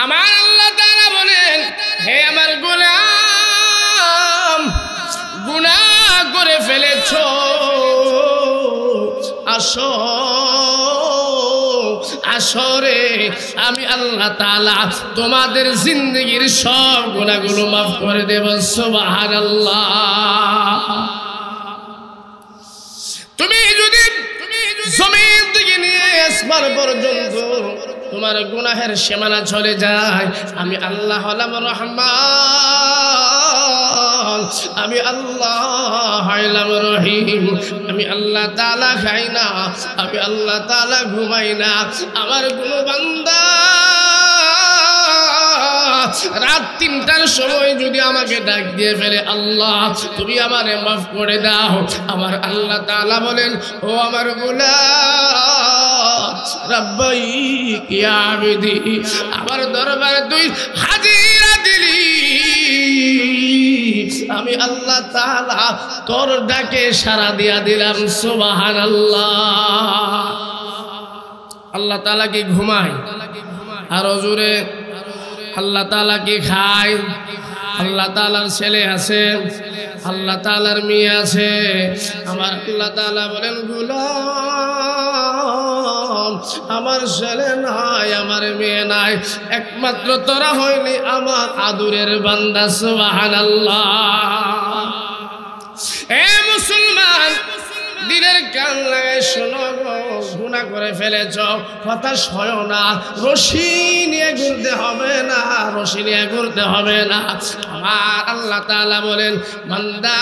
আমার আল্লাহ তাআলা বলেন, হে আমার গোলাম, গুনাহ করে ফেলেছো, আসো আসরে আমি আল্লাহ তাআলা তোমাদের জিন্দেগীর সব গুনাহগুলো মাফ করে দেব। সুবহানাল্লাহ। তুমি যদি জমিন থেকে নিয়ে আসমান পর্যন্ত তোমার গুনাহের সীমানা চলে যায়, আমি আল্লাহ হলাম রহমান, আমি আল্লাহ হলাম রহিম। আমি আল্লাহ তাআলা খাই না, আমি আল্লাহ তাআলা ঘুমাই না। আমার কোনো বান্দা রাত ৩টার সময় যদি আমাকে ডাক দিয়ে ফেলে, আল্লাহ তুমি আমারে মাফ করে দাও, আমার আল্লাহ তাআলা বলেন, ও আমার গোলাম রব্বাইক ইয়া আবদি, আমার দরবারে তুই হাজিরা দিলি, আমি আল্লাহ তাআলা তোর ডাকে সাড়া দিয়া দিলাম। সুবহানাল্লাহ। আল্লাহ তাআলা কি ঘুমায়? আর জোরে, আল্লাহ তাআলা কি খায়? আল্লাহ তাআলার ছেলে আছে, আল্লাহ তাআলার মেয়ে আছে। আমার আল্লাহ তাআলা বলেন, গোলাম আমার ছেলে নাই, আমার মেয়ে নাই, একমাত্র তোরা হইলি আমার আদরের বান্দা। সুবহানাল্লাহ। এ মুসলমান, দিনের কান লাগাই শোনো, গুনাহ করে ফেলেছ, হতাশ হয় না, রশি নিয়ে ঘুরতে হবে না, রশি নিয়ে ঘুরতে হবে না। আমার আল্লাহ তাআলা বলেন, বান্দা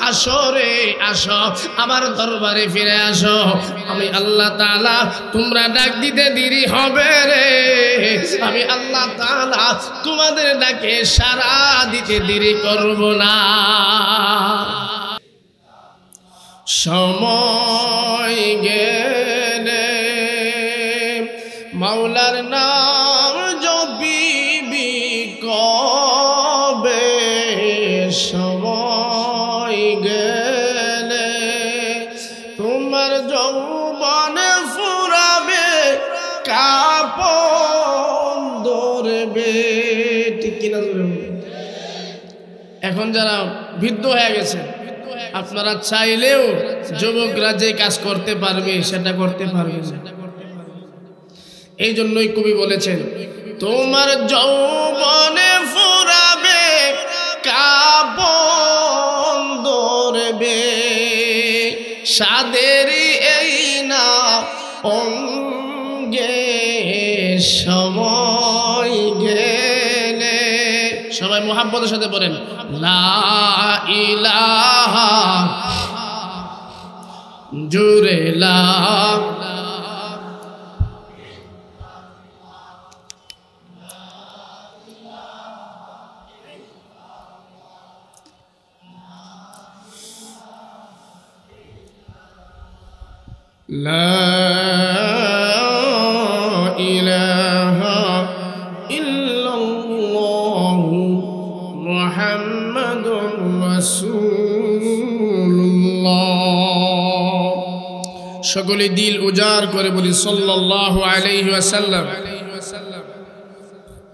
আসো রে আসো, আমার দরবারে ফিরে আসো, আমি আল্লাহ তাআলা তোমরা ডাক দিতে দেরি হবে রে, আমি আল্লাহ তাআলা তোমাদের ডাকে সাড়া দিতে দেরি করব না। সময় গেলে মাওলার নাম জপিবি কবে, সময় গেলে তোমার যৌবনে ফুরাবে, কাপন ধরবে। ঠিক কিনা? এখন যারা বৃদ্ধ হয়ে গেছে, আপনারা চাইলেও যুবকরা যে কাজ করতে পারবে সেটা করতে পারবে না। এই জন্যই কবি বলেছেন, তোমার যৌবনে ফুরাবে, কাপন ধরবে, সাদেরই এই না অঙ্গে, সময় গেলে। সবাই মুহাব্বতের সাথে বলেন, লা ইলাহা জুরে লা, লা ইলাহা ইল্লাল্লাহু মুহাম্মাদুর রাসূলুল্লাহ। সকলে দিল উজাড় করে বলি সাল্লাল্লাহু আলাইহি ওয়াসাল্লাম।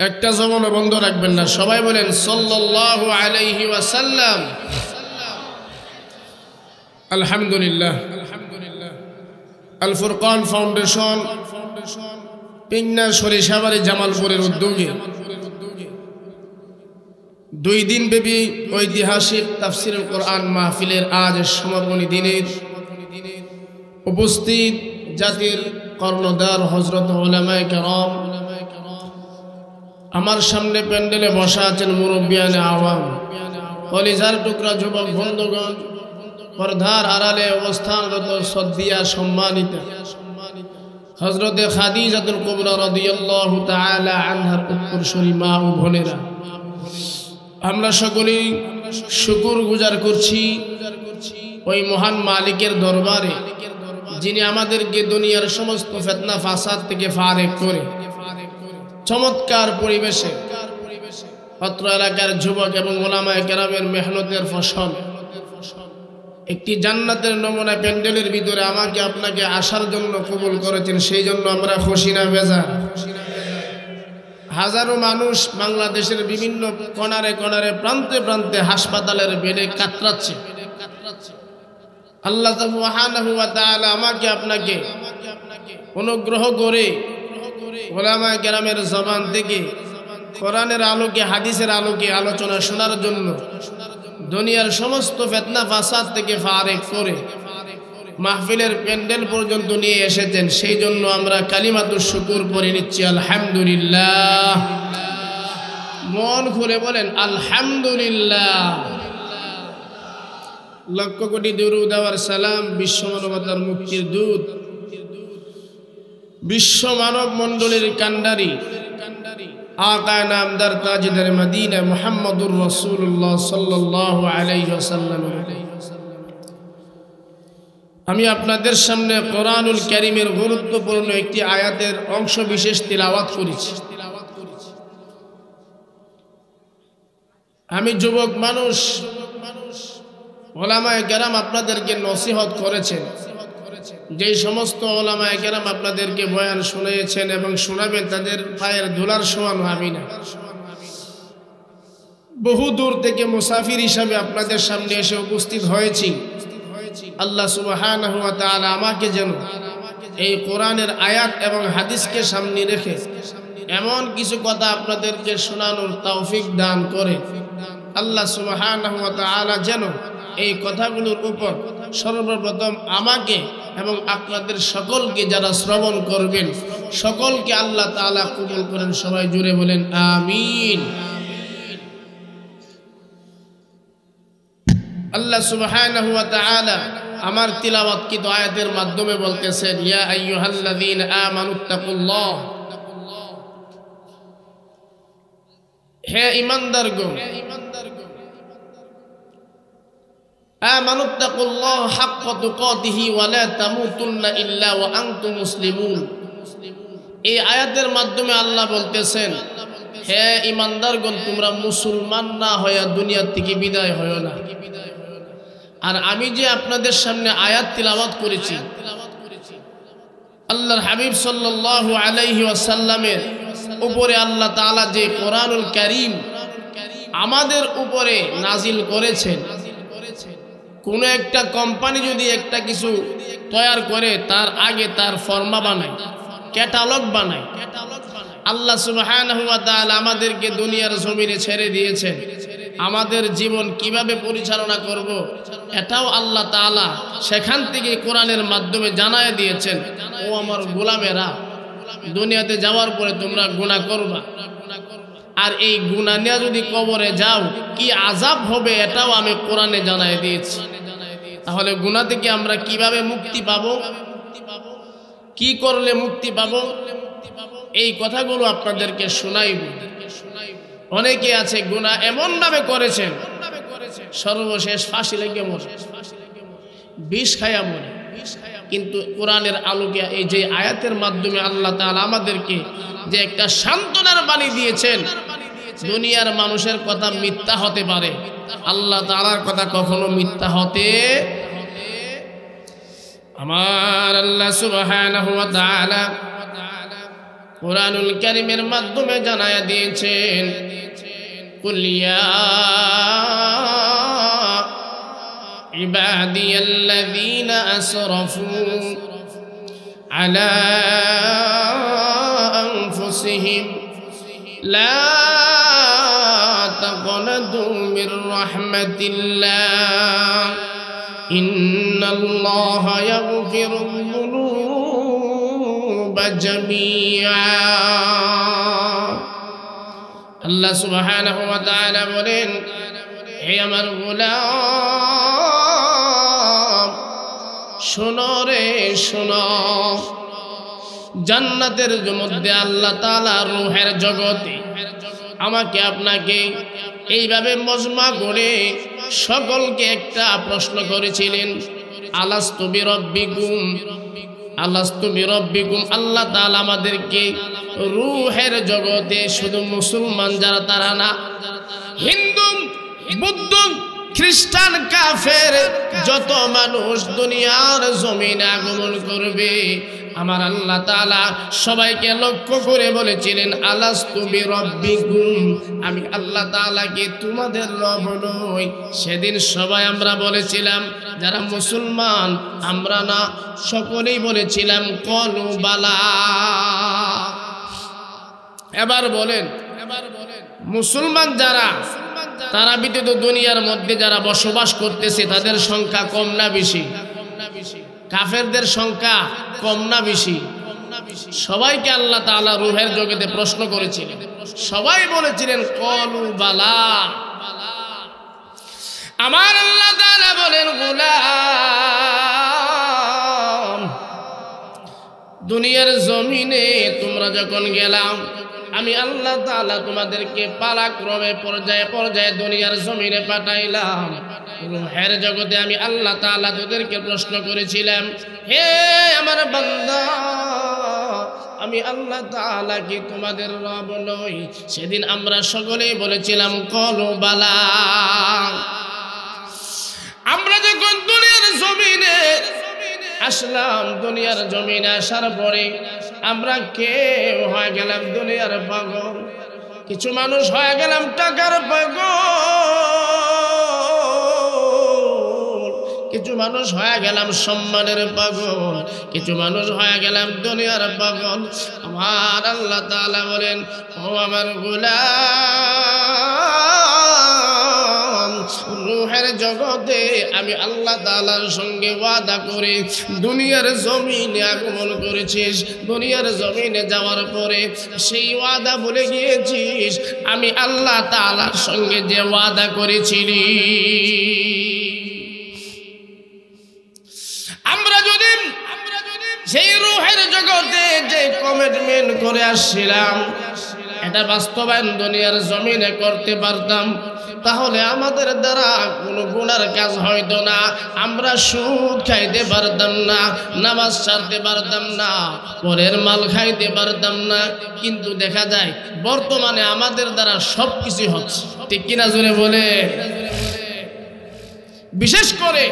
একটা জবানও বন্ধ রাখবেন না, সবাই বলেন সাল্লাল্লাহু আলাইহি ওয়াসাল্লাম। আলহামদুলিল্লাহ। আল ফুরকান ফাউন্ডেশন পিংনা সরিষাবাড়ি জামালপুরের উদ্যোগে 2 দিন ব্যাপী ঐতিহাসিক তাফসীরুল কোরআন মাহফিলের আজ সমাপনী দিনের উপস্থিত জাতির কর্ণধার হযরত উলামায়ে কেরাম, আমার সামনে প্যান্ডেলে বসা আছেন মুরব্বিয়ানে আওয়াম, কলিজার টুকরা যুবক বন্ধুগণ, পর্দার আড়ালে অবস্থানরত সদ্দিয়া সম্মানিত হযরতে খাদিজাতুল কুবরা রাদিয়াল্লাহু তাআলা আনহার উত্তরসূরি মা ও বোনেরা, আমরা সকলেই শুকর গুজার করছি ওই মহান মালিকের দরবারে, যিনি আমাদেরকে দুনিয়ার সমস্ত ফিতনা ফাসাদ থেকে ফারেক করে চমৎকার পরিবেশে অত্র এলাকার যুবক এবং উলামায়ে কেরামের মেহনতের ফসল একটি জান্নাতের নমুনা প্যান্ডেলের ভিতরে আমাকে আপনাকে আসার জন্য কবুল করেছেন। সেই জন্য আমরা খুশি না বেজার? হাজারো মানুষ বাংলাদেশের বিভিন্ন কোণারে কোণারে প্রান্তে প্রান্তে হাসপাতালের বেডে কাতরাচ্ছে। আল্লাহ সুবহানাহু ওয়া তাআলা আমাকে আপনাকে অনুগ্রহ করে উলামায়ে কেরামের জবান থেকে কোরআনের আলোকে হাদিসের আলোকে আলোচনা শোনার জন্য দুনিয়ার সমস্ত ফিতনা ফাসাদ থেকে ফারেক করে মাহফিলের প্যান্ডেল পর্যন্ত নিয়ে এসেছেন। সেই জন্য আমরা কালিমাতুশ শুকর পড়ে নিচ্ছি আলহামদুলিল্লাহ। মন খুলে বলেন আলহামদুলিল্লাহ। লক্ষ কোটি দুরূদ আর সালাম বিশ্ব মানবতার মুক্তির দূত, বিশ্ব মানব মণ্ডলীর কান্ডারি আকা নামদার তাজদার মদিনা মুহাম্মদুর রাসূলুল্লাহ সাল্লাল্লাহু আলাইহি ওয়াসাল্লাম। আমি আপনাদের সামনে কোরআনুল কারীমের গুরুত্বপূর্ণ একটি আয়াতের অংশ বিশেষ তিলাওয়াত করেছি। আমি যুবক মানুষ, উলামায়ে কেরাম আপনাদেরকে নসিহত করেছেন, যেই সমস্ত উলামায়ে কেরাম আপনাদেরকে বয়ান শুনিয়েছেন এবং শোনাবেন তাদের পায়ের ধুলার সমান আমি না। বহু দূর থেকে মুসাফির হিসাবে আপনাদের সামনে এসে উপস্থিত হয়েছি। আল্লাহ সুবহানাহু ওয়া তাআলা আমাকে যেন এই কোরআনের আয়াত এবং হাদিসকে সামনে রেখে এমন কিছু কথা আপনাদেরকে শোনানোর তৌফিক দান করে। আল্লাহ সুবহানাহু ওয়া তাআলা যেন এই কথাগুলোর উপর সর্বপ্রথম আমাকে এবং আপনাদের সকলকে যারা শ্রবণ করবেন সকলকে আল্লাহ তাআলা কবুল করেন। সবাই জুড়ে বলেন আমিন। আল্লাহ সুবহানাহু ওয়া তাআলা আমার তিলাওয়াতকৃত আয়াতের মাধ্যমে বলতেছেন, ইয়া আইয়ুহাল্লাযীনা আমানুত্তাকুল্লাহ, হে ঈমানদারগণ, আমানুত্তাকুল্লাহ হাক্কা তুকাতিহি ওয়া লা তামুতুন্না ইল্লা ওয়া আনতুম মুসলিমুন। এই আয়াতের মাধ্যমে আল্লাহ বলতেছেন, হে ঈমানদারগণ, তোমরা মুসলমান না হয়ে দুনিয়া থেকে বিদায় হয়ো না। আর আমি যে আপনাদের সামনে আয়াত তিলাওয়াত করেছি, আল্লাহর হাবিব সাল্লাল্লাহু আলাইহি ওয়াসাল্লামের উপরে আল্লাহ তাআলা যে কোরআনুল কারীম আমাদের উপরে নাজিল করেছেন, কোন একটা কোম্পানি যদি একটা কিছু তৈরি করে তার আগে তার ফর্মা বানায়, ক্যাটালগ বানায়। আল্লাহ সুবহানাহু ওয়া তাআলা আমাদেরকে দুনিয়ার জমিনে ছেড়ে দিয়েছেন, আমাদের জীবন কিভাবে পরিচালনা করব এটাও আল্লাহ তাআলা সেখান থেকে কোরআনের মাধ্যমে জানায় দিয়েছেন। ও আমার গোলামেরা, দুনিয়াতে যাওয়ার পরে তোমরা গুনাহ করবা, আর এই গুনাহ নিয়ে যদি কবরে যাও কি আযাব হবে এটাও আমি কোরআনে জানায় দিয়েছি। তাহলে গুনাহ থেকে আমরা কিভাবে মুক্তি পাবো, কি করলে মুক্তি পাবো, এই কথাগুলো আপনাদেরকে শোনাইব। অনেকে আছে গুনাহ এমন ভাবে করেছেন সর্বশেষ ফাঁসি লেগে মরে, বিষ খায়া মরে। কিন্তু কোরআনের আলোকে এই যে আয়াতের মাধ্যমে আল্লাহ তাআলা আমাদেরকে যে একটা সান্ত্বনার বাণী দিয়েছেন, দুনিয়ার মানুষের কথা মিথ্যা হতে পারে, আল্লাহ তাআলার কথা কখনো মিথ্যা হতে। আমার আল্লাহ সুবহানাহু ওয়া তাআলা কোরআনুল কারীমের মাধ্যমে জানায়া দিয়েছেন, কুল ইয়া ইবাদিয়াল্লাযীনা আসরাফু আলা আনফুসিহিম লা তাকনাতু মির রাহমাতিল্লাহ ইন্নাল্লাহা ইয়াগফিরুয যুনুবা জামিআ। আল্লাহ সুবহানাহু ওয়া তাআলা বলেন, হে আমার গোলাম, শোনো রে শোনো, জান্নাতের মধ্যে আল্লাহ তাআলা রূহের জগতে আমাকে আপনাকে এইভাবে মজমা করে সকলকে একটা প্রশ্ন করেছিলেন, আলাস্তু বিরব্বিকুম, আলাস্তু বিরব্বিকুম। আল্লাহ তাআলা আমাদেরকে রূহের জগতে শুধু মুসলমান যারা তারা না, হিন্দু, বৌদ্ধ, খ্রিস্টান, কাফের যত মানুষ দুনিয়ার জমিনে আগমন করবে আমার আল্লাহ তাআলা সবাইকে লক্ষ্য করে বলেছিলেন আলাস্তু বিরাব্বিকুম, আমি আল্লাহ তাআলা কি তোমাদের রব নই? সেদিন সবাই আমরা বলেছিলাম, যারা মুসলমান আমরা না, সকলেই বলেছিলাম ক্বালু বালা। এবার বলেন মুসলমান যারা, তারা ব্যতীত দুনিয়ার মধ্যে যারা বসবাস করতেছে তাদের সংখ্যা কম না বেশি? কাফেরদের সংখ্যা কম না বেশি? সবাইকে আল্লাহ তাআলা রূহের জগতে প্রশ্ন করেছিলেন, সবাই বলেছিলেন ক্বালু বালা। আমার আল্লাহ তাআলা বলেন গোলাম, দুনিয়ার জমিনে তোমরা যখন গেলাম, আমি আল্লাহ তাআলা তোমাদেরকে পালাক্রমে পর্যায়ে পর্যায়ে দুনিয়ার জমিনে পাঠাইলাম। রূহের জগতে আমি আল্লাহ তাআলা তোদেরকে প্রশ্ন করেছিলাম, হে আমার বান্দা, আমি আল্লাহ তাআলা কি তোমাদের রব নই? সেদিন আমরা সকলেই বলেছিলাম ক্বালু বালা। আমরা যখন দুনিয়ার জমিনে আসলাম, দুনিয়ার জমিনে আসার পরে আমরা কেউ হয়ে গেলাম দুনিয়ার পাগল, কিছু মানুষ হয়ে গেলাম টাকার পাগল, কিছু মানুষ হয়ে গেলাম সম্মানের পাগল, কিছু মানুষ হয়ে গেলাম দুনিয়ার পাগল। আমার আল্লাহ তাআলা বলেন, ও আমার গোলাম, রূহের জগতে আমি আল্লাহ তাআলার সঙ্গে ওয়াদা করে দুনিয়ার জমিনে আগমন করেছিস। দুনিয়ার জমিনে যাওয়ার পরে সেই ওয়াদা ভুলে গিয়েছিস, আমি আল্লাহ তাআলার সঙ্গে যে ওয়াদা করেছিলি। আমরা যদি সেই রূহের জগতে যে কমিটমেন্ট করে আসছিলাম এটা বাস্তবায়ন দুনিয়ার জমিনে করতে পারতাম, তাহলে আমাদের দ্বারা কোনো গুনার কাজ হইতো না। আমরা সুদ খাইতে পারতাম না, নামাজ ছাড়তে পারতাম না, পরের মাল খাইতে পারতাম না। কিন্তু দেখা যায় বর্তমানে আমাদের দ্বারা সব কিছু হচ্ছে, ঠিক কিনা জোরে বলে? বিশেষ করে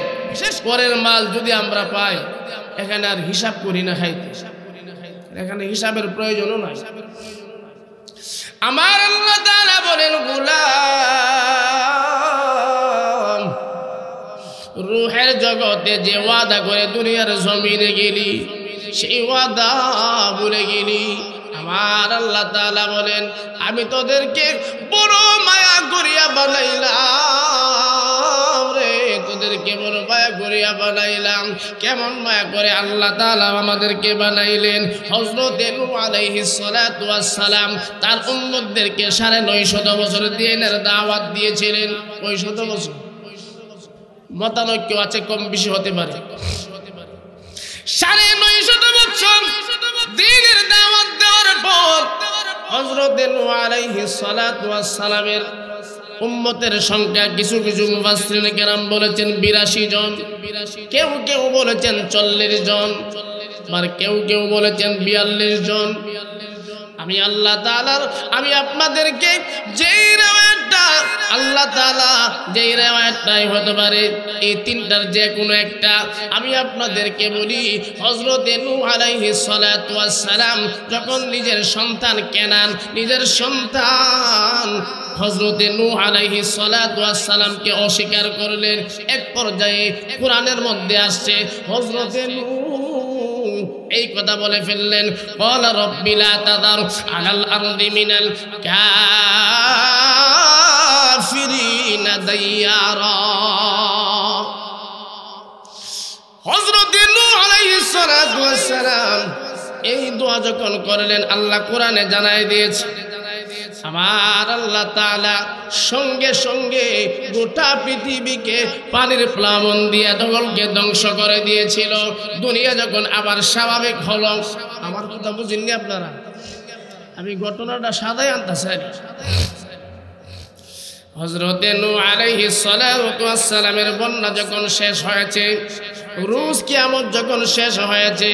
পরের মাল যদি আমরা পাই, এখানে আর হিসাব করি না খাইতে, এখানে হিসাবের প্রয়োজনও নাই। আমার আল্লাহ তাআলা বলেন গোলাম, রূহের জগতে যে ওয়াদা করে দুনিয়ার জমিনে গেলি, সেই ওয়াদা ভুলে গেলি। আমার আল্লাহ তাআলা বলেন, আমি তোদেরকে বড় মায়া করিয়া বানাইলাম রে, তোদেরকে বড় মায়া করিয়া বানাইলাম। কেমন মায়া করে আল্লাহ তাআলা আমাদেরকে বানাইলেন? হযরত নূহ আলাইহিস সালাতু ওয়াস সালাম তার উম্মতদেরকে ৯৫০ বছর দ্বীনের দাওয়াত দিয়েছিলেন। ৯৫০ বছর, মতানৈক্য আছে, কম বেশি হতে পারে। ৯৫০ বছর দ্বীনের দাওয়াত দেওয়ার পর হযরত নূহ আলাইহিস সালাতু ওয়াস সালামের উম্মতের সংখ্যা কিছু কিছু মুফাসসিরিন কেরাম বলেছেন ৮২ জন, কেউ কেউ বলেছেন ৪০ জন, আর কেউ কেউ বলেছেন ৪২ জন। আমি আল্লাহ তাআলার, আমি আপনাদেরকে যেই রিওয়ায়াতটা আল্লাহ তাআলা যেই রিওয়ায়াতটাই হতে পারে, এই তিনটার যে কোনো একটা আমি আপনাদেরকে বলি। হযরত নূহ আলাইহিস সালাতু ওয়াস সালাম যখন নিজের সন্তান কেনান, নিজের সন্তান হযরত নূহ আলাইহিস সালাতু ওয়াস সালামকে অস্বীকার করলেন। এক পর্যায়ে কোরআনের মধ্যে আসছে হযরত নূহ এই কথা বলে ফেললেন, ক্বালা রাব্বি লা তাযার আলাল আরদি মিনাল কাফিরিনা দাইয়ারা। হযরত নূহ আলাইহিস সালাতু ওয়াস সালাম এই দোয়া যখন করলেন, আল্লাহ কোরআনে জানাই দিয়েছে, আমার আল্লাহ তাআলা সঙ্গে সঙ্গে গোটা পৃথিবীকে পানির প্লাবন দিয়ে দখলকে ধ্বংস করে দিয়েছিল। দুনিয়া যখন আবার স্বাভাবিক হলো, আমার কথা বুঝেননি আপনারা? আমি ঘটনাটা সাদাই আনতে চাই। হযরত নূহ আলাইহিস সালাতু ওয়াস সালামের বন্যা যখন শেষ হয়েছে, রোজ কিয়ামত যখন শেষ হয়েছে,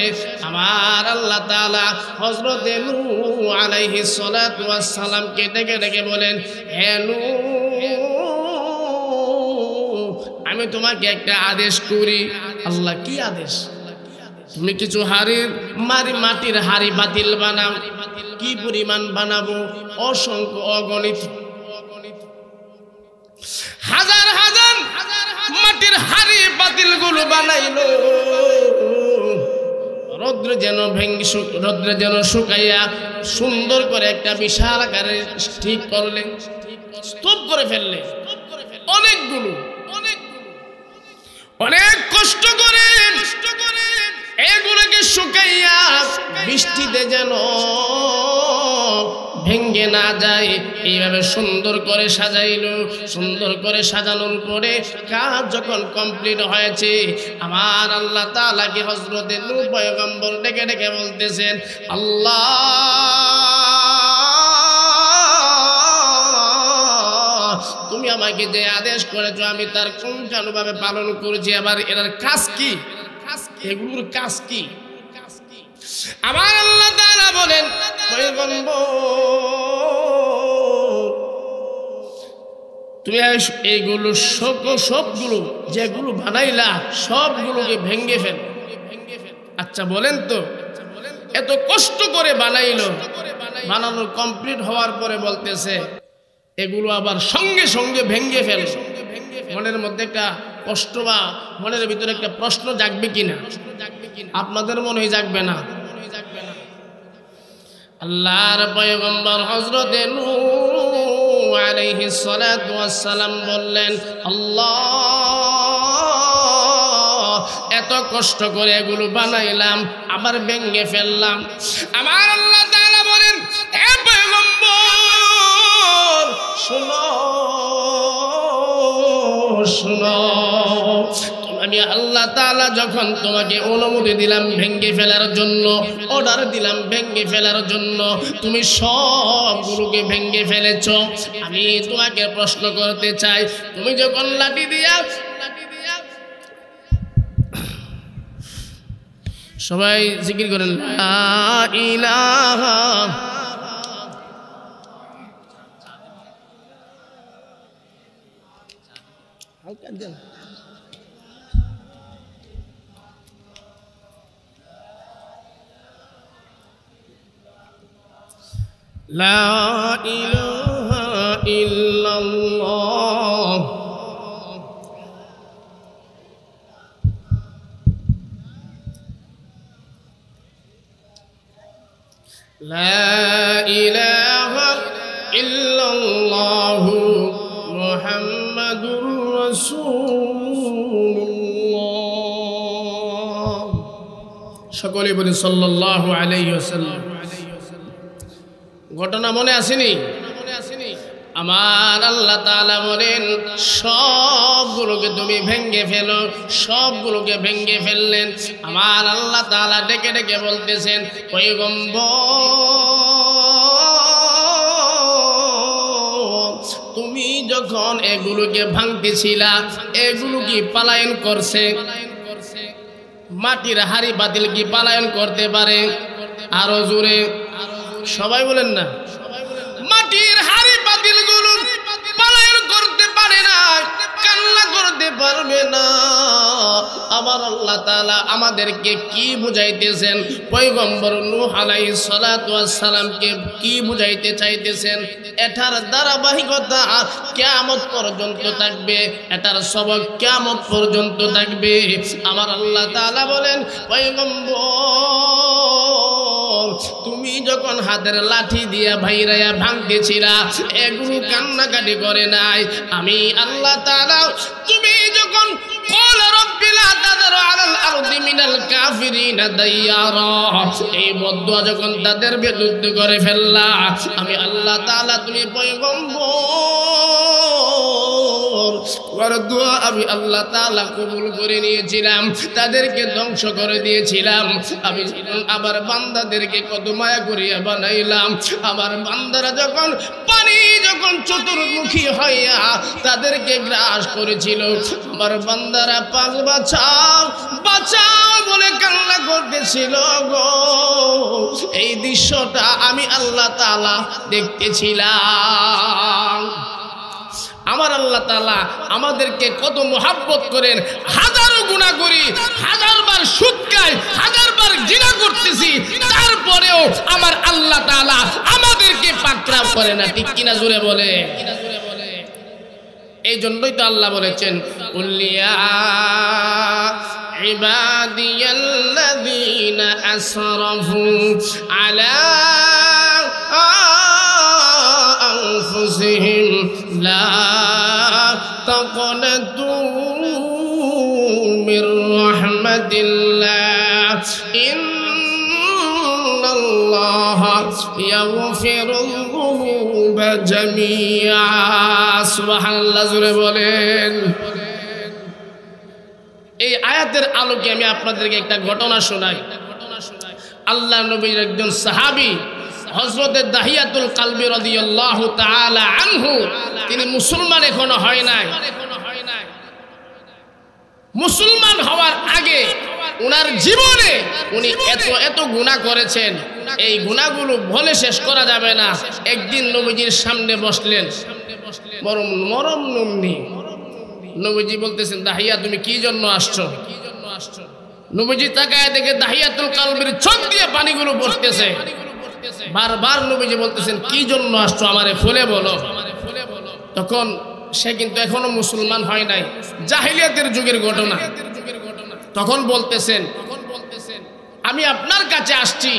আমার আল্লাহ তাআলা হযরত নূহ আলাইহিস সালাতু ওয়াস সালামকে ডেকে ডেকে বলেন, হে নূহ, আমি তোমাকে একটা আদেশ করি। আল্লাহ কি আদেশ? তুমি কিছু মাটির হাড়ি বাতিল বানাও, কি পরিমাণ বানাবো? অসংখ্য অগণিত হাজার হাজার মাটির হাড়ি বাতিল গুলো বানাইলো। রৌদ্রে যেন শুকাইয়া সুন্দর করে একটা বিশাল আকারে ঠিক করলেন, স্তূপ করে ফেললেন। অনেক কষ্ট করে এগুলোকে শুকাইয়া বৃষ্টিতে যেন ভেঙ্গে না যায় এইভাবে সুন্দর করে সাজাইলো। সুন্দর করে সাজানোর পরে কাজ যখন কমপ্লিট হয়েছে, আমার আল্লাহ তাআলাকে হযরতে নূহ পয়গম্বর ডেকে ডেকে বলতেছেন, আল্লাহ তুমি আমাকে যে আদেশ করেছো আমি তার কোনভাবে পালন করেছি, আবার এর কাজ কি, এগুলোর কাজ কি? আমার আল্লাহ তাআলা বলেন, পয়গম্বর তুমি এইগুলো সবগুলো যেগুলো বানাইলা সবগুলোকে ভেঙ্গে ফেল। আচ্ছা বলেন তো, এত কষ্ট করে বানাইলো, বানানোর কমপ্লিট হওয়ার পরে বলতেছে এগুলো আবার সঙ্গে সঙ্গে ভেঙ্গে ফেল। মনের মধ্যে একটা কষ্ট বা মনের ভিতরে একটা প্রশ্ন জাগবে কিনা? আপনাদের মনে হয় জাগবে না? আল্লাহর পয়গম্বর হযরতে নূহ আলাইহিস সালাতু ওয়াস সালাম বললেন, আল্লাহ এত কষ্ট করে এগুলো বানাইলাম আবার ভেঙ্গে ফেললাম। আমার আল্লাহ তাআলা বলেন, হে পয়গম্বর শুনো, আমি আল্লাহ তাআলা যখন তোমাকে অনুমতি দিলাম ভেঙ্গে ফেলার জন্য, অর্ডার দিলাম ভেঙ্গে ফেলার জন্য, তুমি সবগুলোকে ভেঙ্গে ফেলেছ। আমি তোমাকে প্রশ্ন করতে চাই, তুমি যখন লাঠি দিয়া, সবাই জিকির করেন লা ইলাহা, লা ইলাহা ইল্লাল্লাহ লা ইলাহা ইল্লাল্লাহু মুহাম্মাদুর রাসূলুল্লাহ। সকলে বলি সাল্লাল্লাহু আলাইহি ওয়াসাল্লাম। ঘটনা মনে আসেনি? আমার আল্লাহ তাআলা বলেন সবগুলোকে তুমি ভেঙ্গে ফেলো, সবগুলোকে ভেঙ্গে ফেললেন। আমার আল্লাহ তাআলা ডেকে ডেকে বলতেছেন, পয়গম্বর তুমি যখন এগুলোকে ভাঙতেছিলা এগুলো কি পলায়ন করছে? মাটির হাড়ি বাতিল কি পলায়ন করতে পারে? আরো জোরে সবাই বলেন না। মাটির হাড়ি বাতিল গুলো পলায়ন করতে পারে না, কান্না করতে পারবে না। আমার আল্লাহ তাআলা আমাদেরকে কি বুঝাইতেছেন? পয়গম্বর নূহ আলাইহিস সালাতু ওয়াস সালামকে কি বুঝাইতে চাইতেছেন? এটার ধারাবাহিকতা কিয়ামত পর্যন্ত থাকবে, এটার সবক কিয়ামত পর্যন্ত থাকবে। আমার আল্লাহ তাআলা বলেন, পয়গম্বর তুমি যখন হাতের লাঠি দিয়া ভাইরাইয়া ভাঙতেছিলা এগুলো কান্নাকাটি করে নাই। আমি আল্লাহ তাআলা তুমি যখন এই বদদুয়া যখন তাদের বিরুদ্ধে করে ফেললা, আমি আল্লাহ তাআলা তুমি পয়গম্বর দোয়া আমি আল্লাহ তাআলা কবুল করে নিয়েছিলাম, তাদেরকে ধ্বংস করে দিয়েছিলাম। আমি আবার বান্দাদেরকে কত মায়া করিয়া বানাইলাম। আমার বান্দারা যখন পানি যখন চতুর্মুখী হইয়া তাদেরকে গ্রাস করেছিল, আমার বান্দারা পাঁচ বাঁচাও বাঁচাও বলে কান্না করতেছিল গো। এই দৃশ্যটা আমি আল্লাহ তাআলা দেখতেছিলাম। আমার আল্লাহ তাআলা আমাদেরকে কত মোহাব্বত করেন। হাজারো গুনাহ করি, হাজারবার সুদ খাই, হাজারবার জিনা করতেছি, তারপরেও আমার আল্লাহ তাআলা আমাদেরকে পাকড়াও করে না। ঠিক কিনা জোরে বলে? এই জন্যই তো আল্লাহ বলেছেন, উল্লিয়া ইবাদিয়াল্লাযীনা আসরাফু আলা আনফুসিহিম লা তাকনাতু মির রাহমাতিল্লাহ ইন্নাল্লাহা ইয়াগফিরুয যুনুবা জামিআ। সুবহানাল্লাহ, জোরে বলেন। এই আয়াতের আলোকে আমি আপনাদেরকে একটা ঘটনা শোনাই। আল্লাহ নবীর একজন সাহাবী হযরত দাহিয়াতুল কলবি রাদিয়াল্লাহু তাআলা আনহু, তিনি মুসলমান এখনো হয় নাই। মুসলমান হওয়ার আগে উনার জীবনে উনি এত গুনাহ করেছেন, এই গুনাহগুলো বলে শেষ করা যাবে না। একদিন নবীজির সামনে বসলেন, মরম নমনি। নবীজি বলতেছেন, দাহিয়া তুমি কি জন্য আসছো? নবীজি তাকায় দেখে দাহিয়াতুল কলবির চোখ দিয়ে পানিগুলো পড়তেছে। বারবার নবীজি বলতেছেন, কি জন্য আসছো আমারে খুলে বলো। তখন সে কিন্তু এখনো মুসলমান হয় নাই, জাহিলিয়াতের যুগের ঘটনা। তখন বলতেছেন, আমি আপনার কাছে আসছি,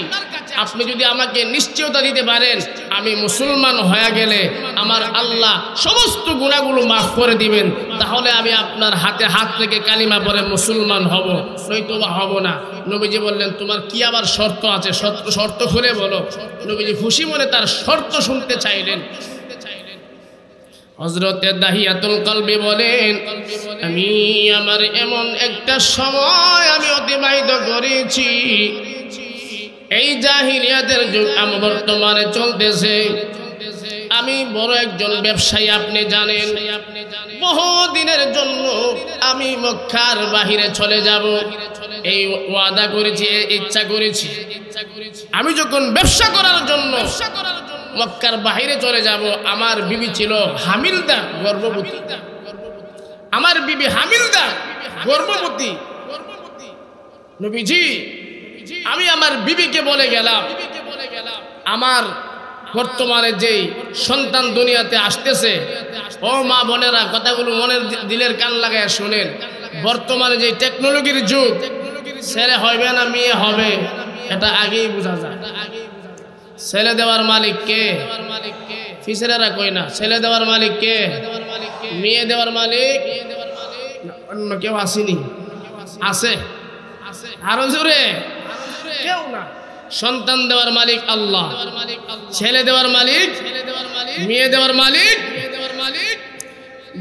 আপনি যদি আমাকে নিশ্চয়তা দিতে পারেন আমি মুসলমান হয়ে গেলে আমার আল্লাহ সমস্ত গুনাহগুলো মাফ করে দিবেন, তাহলে আমি আপনার হাতে হাত রেখে কালিমা পড়ে মুসলমান হব, নয়তো হব না। নবীজি বললেন, তোমার কি আবার শর্ত আছে? শর্ত খুলে বলো। নবীজি খুশি মনে তার শর্ত শুনতে চাইলেন। হযরতে দাহিয়াতুল কলবি বলেন, আমি আমার এমন একটা সময় আমি অতিবাহিত করেছি, এই জাহিলিয়াতের যুগ আমার বর্তমানে চলতেছে। আমি বড় একজন ব্যবসায়ী, আপনি জানেন। বহুদিনের জন্য আমি মক্কার বাহিরে চলে যাব, এই ওয়াদা করেছি, ইচ্ছা করেছি। আমি যখন ব্যবসা করার জন্য মক্কার বাহিরে চলে যাব, আমার বিবি ছিল হামিলদার, গর্ভবতী। আমার বিবি হামিলদার, গর্ভবতী। নবীজি, আমি আমার বিবিকে বলে গেলাম, আমার বর্তমানে যেই সন্তান দুনিয়াতে আসতেছে, ও মা বোনেরা কথাগুলো মনের দিলের কান লাগায় শুনেন। বর্তমানে যে টেকনোলজির যুগ, ছেলে হবে না মেয়ে হবে এটা আগেই বোঝা যায়। ছেলে দেওয়ার মালিক কে? ফিসেরা কই না। ছেলে দেওয়ার মালিক কে? মেয়ে দেওয়ার মালিক অন্য কেউ আসেনি? আছে? আরো জোরে? কেউ না। সন্তান দেওয়ার মালিক আল্লাহ, ছেলে দেওয়ার মালিক, মেয়ে দেওয়ার মালিক।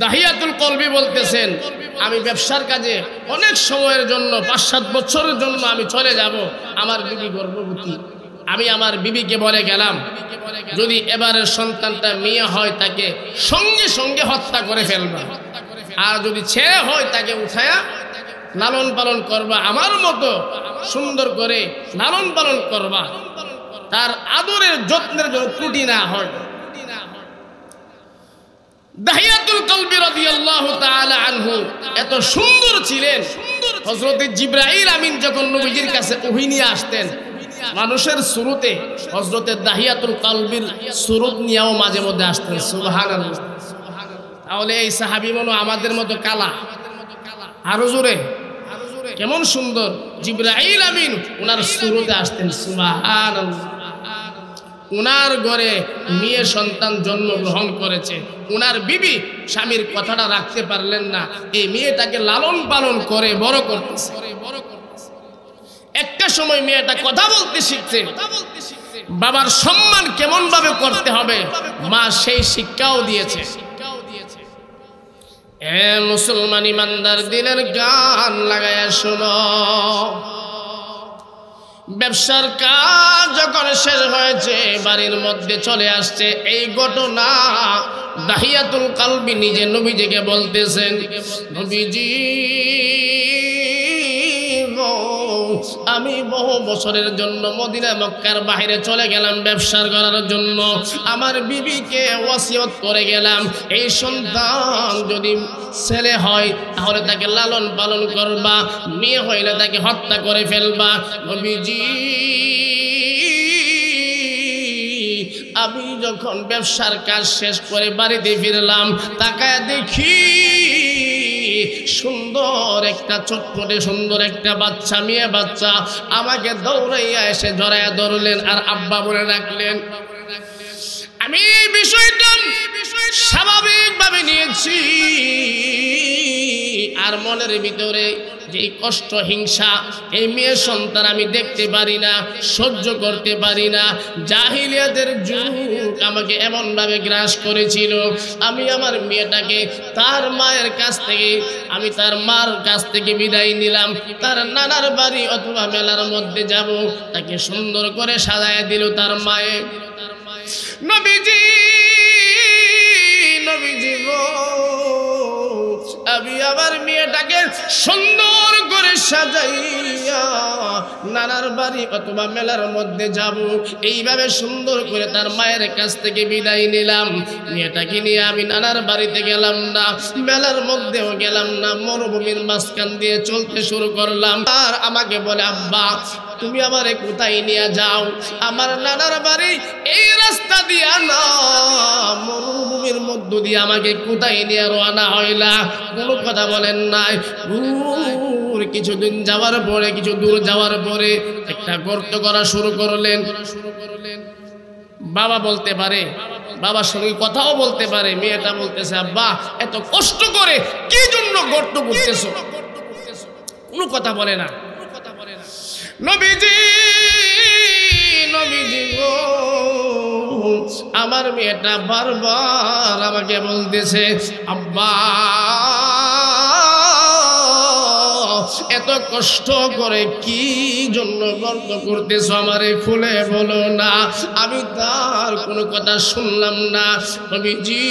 দাহিয়াতুল কলবি বলতেছেন, আমি ব্যবসার কাজে অনেক সময়ের জন্য 5-7 বছরের জন্য আমি চলে যাব, আমার বিবি গর্ভবতী। আমি আমার বিবিকে বলে গেলাম, যদি এবারের সন্তানটা মেয়ে হয় তাকে সঙ্গে সঙ্গে হত্যা করে ফেলবা, আর যদি ছেলে হয় তাকে উঠায়া লালন পালন করবা, আমার মতো সুন্দর করে লালন পালন করবা, তার আদরের যত্নের জন্য ত্রুটি না হয়। দাহিয়াতুল কলবি রাদিয়াল্লাহু তাআলা আনহু এত সুন্দর ছিলেন, হযরত জিবরাইল আমিন যখন নবীজির কাছে ওহী নিয়ে আসতেন মানুষের সুরতে, হযরত দাহিয়াতুল কলবির সুরত নিয়েও মাঝে মধ্যে আসতেন। সুবহানাল্লাহ। তাহলে এই সাহাবী মনে আমাদের মতো কালা? আরো জোরে? কেমন সুন্দর জিবরাইল আমিন ওনার সুরতে আসতেন। সুবহানাল্লাহ। উনার ঘরে মেয়ে সন্তান জন্মগ্রহণ করেছে, উনার বিবি স্বামীর কথাটা রাখতে পারলেন না, এই মেয়েটাকে লালন পালন করে বড় করতেছে। একটা সময় মেয়েটা কথা বলতে শিখছে, বাবার সম্মান কেমন ভাবে করতে হবে মা সেই শিক্ষাও দিয়েছে। এ মুসলমান ইমানদার দিলের গান লাগায়া শোনো, ব্যবসার কাজ যখন শেষ হয়েছে বাড়ির মধ্যে চলে আসছে এই ঘটনা দাহিয়াতুল কলবি নিজে নবীজিকে বলতেছেন, নবীজি আমি বহু বছরের জন্য মদিনা মক্কার বাইরে চলে গেলাম ব্যবসা করার জন্য। আমার বিবিকে ওয়াসিয়ত করে গেলাম, এই সন্তান যদি ছেলে হয় তাহলে তাকে লালন পালন করবা, মেয়ে হইলে তাকে হত্যা করে ফেলবা। নবীজি আমি যখন ব্যবসার কাজ শেষ করে বাড়িতে ফিরলাম, তাকায় দেখি সুন্দর একটা চটপটে সুন্দর একটা বাচ্চা, মেয়ে বাচ্চা আমাকে দৌড়াইয়া এসে জড়াইয়া ধরলেন আর আব্বা বলে ডাকলেন। আমি এই বিষয়টা স্বাভাবিকভাবে নিয়েছি, আর মনের ভিতরে যে কষ্ট হিংসা, এই মেয়ে সন্তান আমি দেখতে পারি না, সহ্য করতে পারি না। জাহিলিয়াতের যুগ আমাকে এমন ভাবে গ্রাস করেছিল, আমি আমার মেয়েটাকে তার মায়ের কাছ থেকে, আমি তার মার কাছ থেকে বিদায় নিলাম, তার নানার বাড়ি অথবা মেলার মধ্যে যাব, তাকে সুন্দর করে সাজায় দিল তার মায়ে। নবীজি নবীজি গো, আমি আমার মেয়েটাকে সুন্দর করে সাজাইয়া নানার বাড়ি অথবা মেলার মধ্যে যাব, এইভাবে সুন্দর করে তার মায়ের কাছ থেকে বিদায় নিলাম। মেয়েটাকে নিয়ে আমি নানার বাড়িতে গেলাম না, মেলার মধ্যেও গেলাম না, মরুভূমির মাঝখান দিয়ে চলতে শুরু করলাম। আর আমাকে বলে, আব্বা তুমি আমারে কোথায় নিয়ে যাও? আমার নানার বাড়ি এই রাস্তা দিয়া না, মরুভূমির মধ্য দিয়ে আমাকে কোথায় নিয়ে রওনা হইলা? কোনো কথা বলেন নাই। কিছুদিন যাওয়ার পরে, কিছু দূর যাওয়ার পরে একটা গর্ত করা শুরু করলেন। বাবা বলতে পারে, বাবার সঙ্গে কথাও বলতে পারে। মেয়েটা বলতেছে, আব্বা এত কষ্ট করে কি জন্য গর্ত করতেছো? কোনো কথা বলে না। নবীজি নবীজি গো, আমার মেয়েটা বারবার আমাকে বলতেছে, আব্বা এত কষ্ট করে কি জন্য গর্ত করতেছো, আমারে খুলে বলো না। আমি তার কোনো কথা শুনলাম না। নবীজি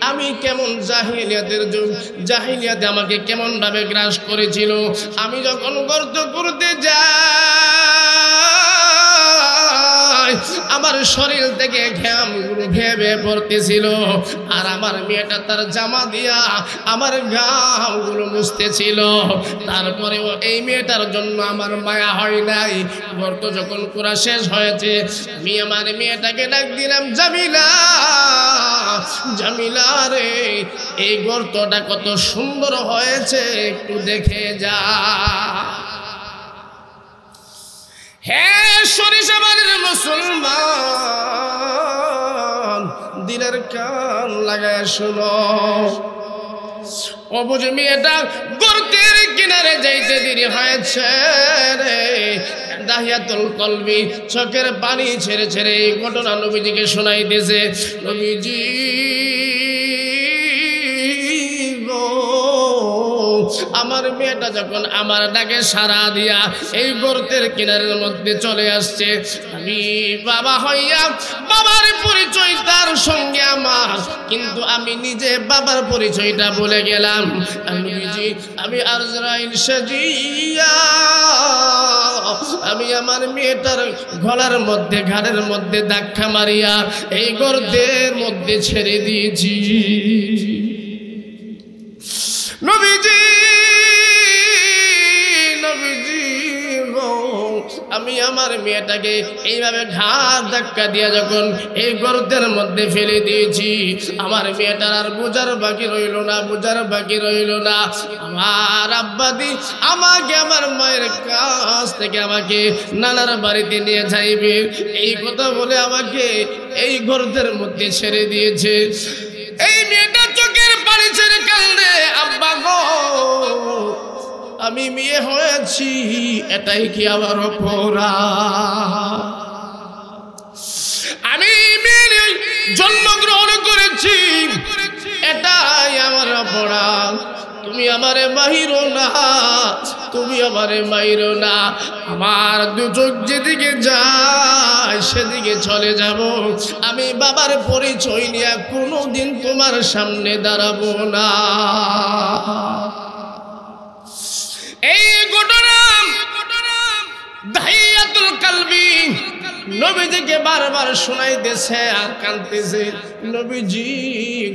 আমি কেমন জাহিলিয়াতের যুগ, জাহিলিয়াতে আমাকে কেমন ভাবে গ্রাস করেছিল। আমি যখন গর্ত করতে যাই, আমার শরীর থেকে ঘামগুলো ভেবে পড়তেছিল, আর আমার মেয়েটা তার জামা দিয়া আমার ঘামগুলো মুছতেছিল। তারপরেও এই মেয়েটার জন্য আমার মায়া হয় নাই। গর্ত যখন করা শেষ হয়েছে, আমি আমার মেয়েটাকে ডাক দিলাম, জামিলা জামিলা রে, এই গর্তটা কত সুন্দর হয়েছে, একটু দেখে যা। হ্যাঁ সরিষাবাড়ির মুসলমান, দিলের কান লাগায় শোনো। অবুঝ মেয়েটা গর্তের কিনারে যাইতে দেরি হয়েছে রে। দাহিয়াতুল কলবি চোখের পানি ছেড়ে ছেড়ে এই ঘটনা নবীজিকে শোনাইতেছে। নবীজি আমার মেয়েটা যখন আমার ডাকে সাড়া দিয়া এই গর্তের কিনারের মধ্যে চলে আসছে, আমি বাবা হইয়া বাবার পরিচয় তার সঙ্গে আমার, কিন্তু আমি নিজে বাবার পরিচয়টা বলে গেলাম। আমি আজরাইল সাজিয়া আমি আমার মেয়েটার গলার মধ্যে, ঘাড়ের মধ্যে ধাক্কা মারিয়া এই গর্তের মধ্যে ছেড়ে দিয়েছি। নবীজি নবীজি আমি আমার মেয়েটাকে এইভাবে ঘাড় ধাক্কা দিয়া যখন এই গর্তের মধ্যে ফেলে দিয়েছি, আমার মেয়েটার আর বোঝার বাকি রইল না, বোঝার বাকি রইল না। আমার আব্বাদি আমাকে আমার মায়ের কাছ থেকে আমাকে নানার বাড়িতে নিয়ে যাইবে, এই কথা বলে আমাকে এই গর্তের মধ্যে ছেড়ে দিয়েছে। এই মেয়েটা চোখের পানি ছেড়ে কাঁদে, আব্বা গো আমি মেয়ে হয়েছি, এটাই কি আমার অপরাধ? আমি মেয়ের জন্মগ্রহণ করেছি, এটাই আমার অপরাধ। তুমি আমারে মাইরো না, তুমি আমারে মাইরো না। আমার দু চোখ যেদিকে যায় সেদিকে চলে যাব। আমি বাবার পরিচয় নিয়ে কোনোদিন তোমার সামনে দাঁড়াবো না। এই ঘটনা দাহিয়াতুল কালবি নবীজিকে বারবার শোনাইতেছে আর কাঁদতেছে। নবীজি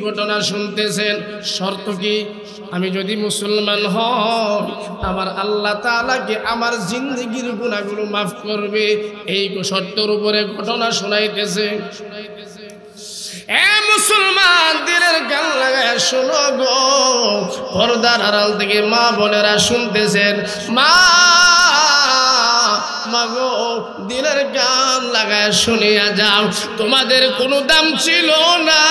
ঘটনা শুনতেছেন। শর্ত কি? আমি যদি মুসলমান হই আমার আল্লাহ তাআলাকে আমার জিন্দেগির গুনাহগুলো মাফ করবে, এই শর্তের উপরে ঘটনা শোনাইতেছে। এ মুসলমান দিনের গান লাগায় শোনো গো, পর্দার আড়াল থেকে মা বোনেরা শুনতেছেন। মাগো দিনের গান লাগায় শুনিয়া যাও, তোমাদের কোনো দাম ছিল না,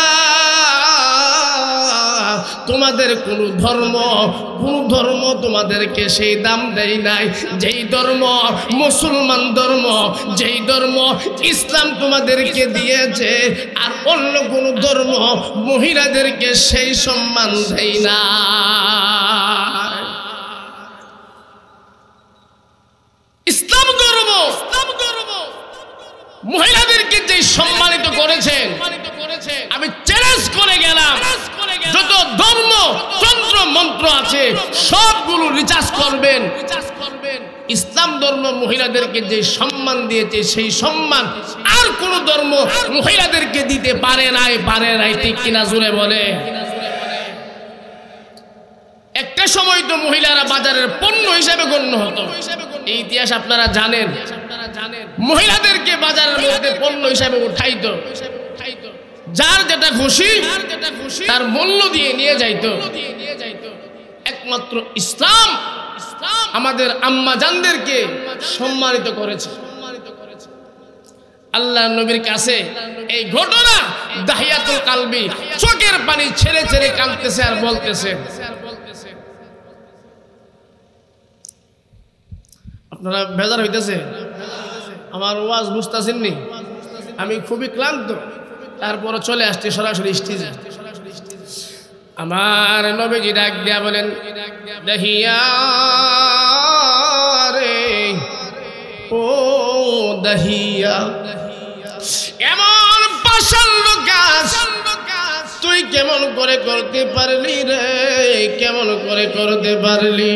তোমাদের কোন ধর্ম তোমাদেরকে সেই দাম দেয় নাই। যেই ধর্ম মুসলমান ধর্ম, যেই ধর্ম ইসলাম তোমাদেরকে দিয়েছে, আর অন্য কোন ধর্ম মহিলাদেরকে সেই সম্মান দেয় না। ইসলাম ধর্ম মহিলাদেরকে যে সম্মানিত করেছেন, আমি চ্যালেঞ্জ করে গেলাম, যত ধর্ম তন্ত্র মন্ত্র আছে সবগুলো রিচার্জ করবেন। ইসলাম ধর্ম মহিলাদেরকে যে সম্মান দিয়েছে সেই সম্মান আর কোন ধর্ম মহিলাদেরকে দিতে পারে নাই। ঠিক কিনা জোরে বলে? একটা সময় তো মহিলারা বাজারের পণ্য হিসেবে গণ্য হতো, এই ইতিহাস আপনারা জানেন। মহিলাদেরকে বাজারের মধ্যে পণ্য হিসেবে উঠাইতো, যার যেটা খুশি তার মূল্য দিয়ে নিয়ে যাইতো। একমাত্র ইসলাম আমাদের আম্মা জানদেরকে সম্মানিত করেছে। আল্লাহ নবীর কাছে এই ঘটনা দাহিয়াতুল কালবি চোখের পানি ছেড়ে ছেড়ে কাঁদতেছে আর বলতেছে। আপনারা বেজার হইতেছে? আমার ওয়াজ বুঝতেছেননি? আমি খুবই ক্লান্ত, তারপরে চলে আসছে সরাসরি স্টেজে। আমার নবীজি ডাক দিয়া বলেন, দাহিয়া রে ও দাহিয়া, এমন পাষাণ্ড কাজ তুই কেমন করে করতে পারলি রে, কেমন করে করতে পারলি?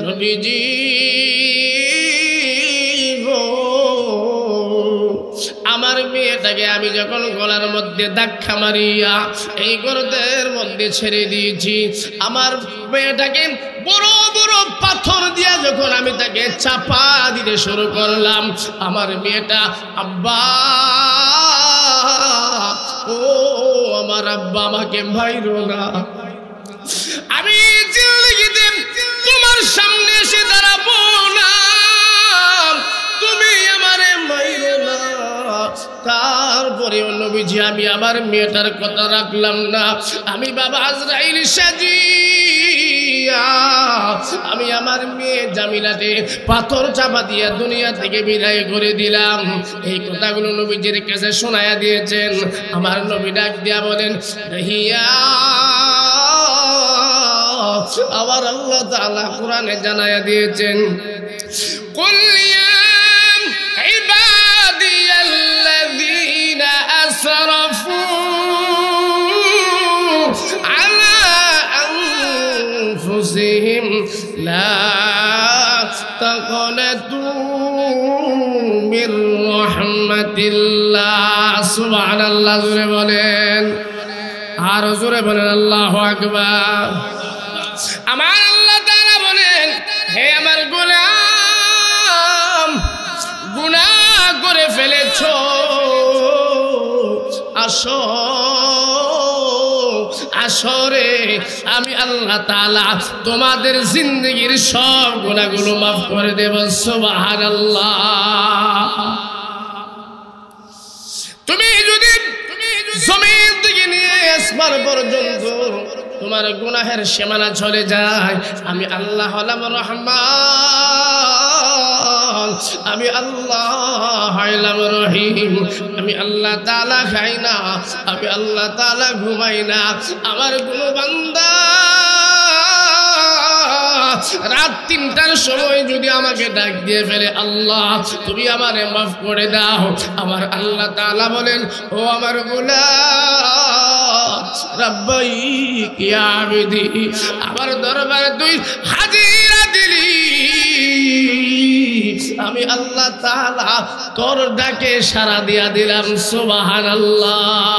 নবীজি আমার মেয়েটাকে আমি যখন গলার মধ্যে ধাক্কা মারিয়া এই গর্তের মধ্যে ছেড়ে দিয়েছি, আমার মেয়েটাকে বড় বড় পাথর দিয়া যখন আমি তাকে চাপা দিতে শুরু করলাম, আমার মেয়েটা আব্বা, ও আমার আব্বা আমাকে মাইরো না, আমি জিন্দেগিতে তোমার সামনে এসে দাঁড়াবো না, তুমি আমারে মাইরো না। তারপরে নবীজি আমি আমার মেয়েটার কথা রাখলাম না, আমি বাবা আজরাইল সাজিয়া আমি আমার মেয়ে জামিলাতে পাথর চাপা দিয়া দুনিয়া থেকে বিদায় করে দিলাম। এই কথাগুলো নবীজির কাছে শোনায়া দিয়েছেন। আমার নবী ডাক দিয়া বলেন, দাহিয়া, আবার আল্লাহ তাআলা কোরআনে জানায়া দিয়েছেন, কুল ইয়া ইবাদিয়াল্লাযীনা আসরাফু আলা আনফুসিহিম লা তাকনাতু মির রাহমাতিল্লাহ। সুবহানাল্লাহ জোরে বলেন, আর জোরে বলেন আল্লাহু আকবার। আমার আল্লাহ তাআলা বলেন, হে আমার গোলাম, গুনাহ করে ফেলেছো, আসো আসরে আমি আল্লাহ তাআলা তোমাদের জিন্দেগির সব গুনাহগুলো মাফ করে দেব। সুবহানাল্লাহ। তুমি যদি জমিন থেকে নিয়ে আসমান পর্যন্ত তোমার গুনাহের সীমানা চলে যায়, আমি আল্লাহ হলাম রহমান, আমি আল্লাহ হলাম রহিম, আমি আল্লাহ তাআলা খাই না, আমি আল্লাহ তাআলা ঘুমাই না। আমার কোনো বান্দা রাত ৩টার সময় যদি আমাকে ডাক দিয়ে ফেলে, আল্লাহ তুমি আমারে মাফ করে দাও, আমার আল্লাহ তাআলা বলেন, ও আমার গোলাম রব্বাইক ইয়া আবদি, আমার দরবারে তুই হাজিরা দিলি, আমি আল্লাহ তাআলা তোর ডাকে সাড়া দিয়া দিলাম সুবহানাল্লাহ।